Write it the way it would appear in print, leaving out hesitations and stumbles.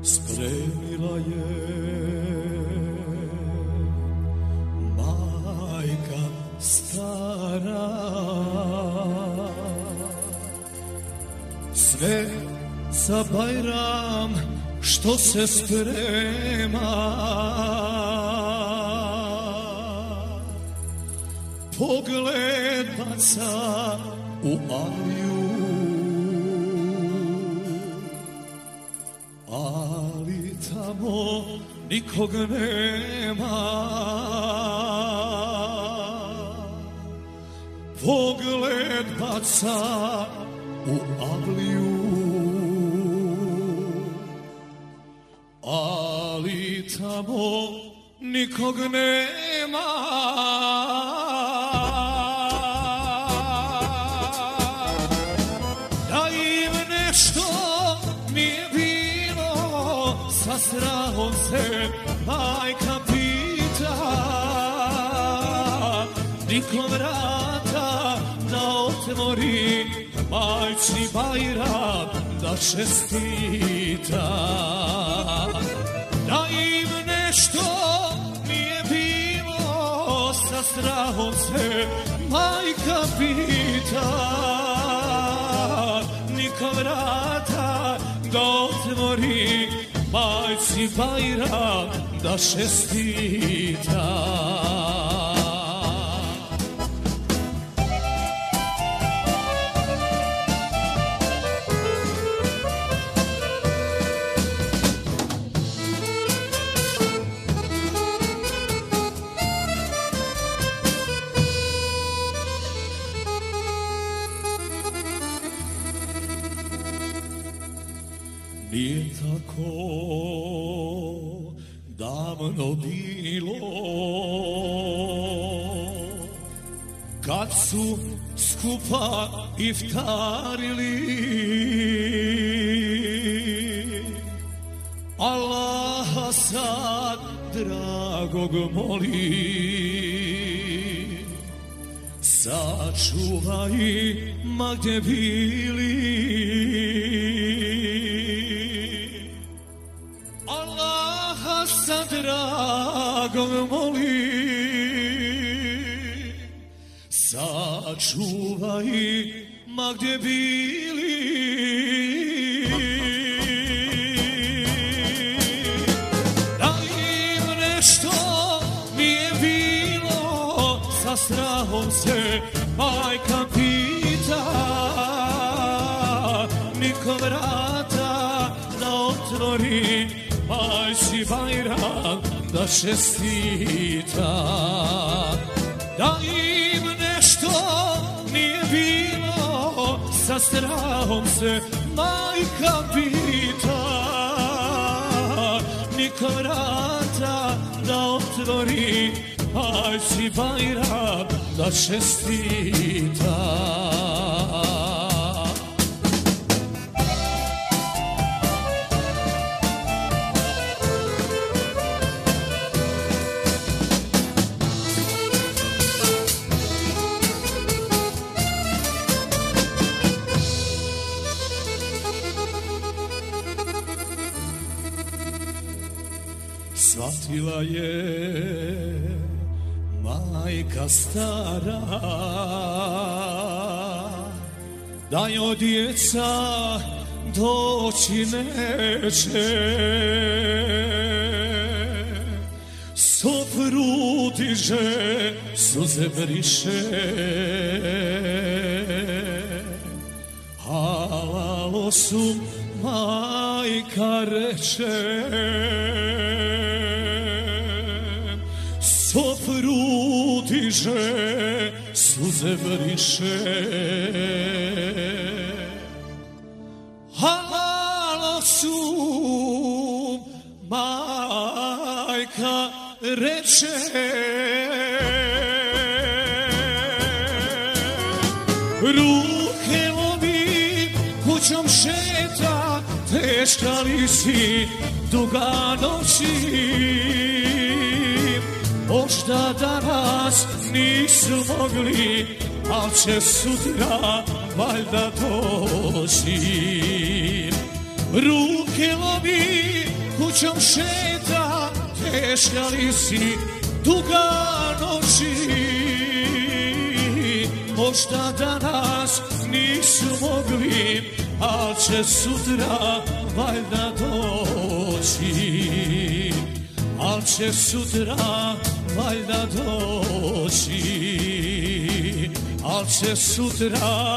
spremila je majka stara. Sve za Bajram što se sprema, pogled baca u Aliju, ali tamo nikog nema. Pogled baca u Aliju, ali tamo nikog nema. Da im nešto nije bilo, sa strahom se majka pita, niko vrata da otvori, majci Bajram da čestita. Da im nešto nije bilo, sa strahom se majka pita, niko vrata da otvori, majci Bajram da čestita. Nije tako davno bilo, kad su skupa iftarili, Allaha sad dragog moli, sačuvaj ma gdje bili. Allaha sa dragom moli, sačuvaj ma gdje bili. Da im nešto nije bilo, sa strahom se majka pita, niko vrata da otvori, majci Bajram da čestita. Da im nešto nije bilo, sa strahom se majka pita, niko vrata da otvori, majci Bajram da čestita. Shvatila je majka stara da joj djeca doći neće, sopru diže, suze briše, halalo su majka reče, sopru diže, suze briše, halalo su majka reče. Ruke lomi, kućom šeta, teška li si, duga noći. Možda danas nisu mogli, al će sutra valjda doći. Ruke lomi, kućom šeta, teška li si, duga noći. Možda danas nisu mogli, al će sutra valjda doći. Al će sutra valjda doći. Al će sutra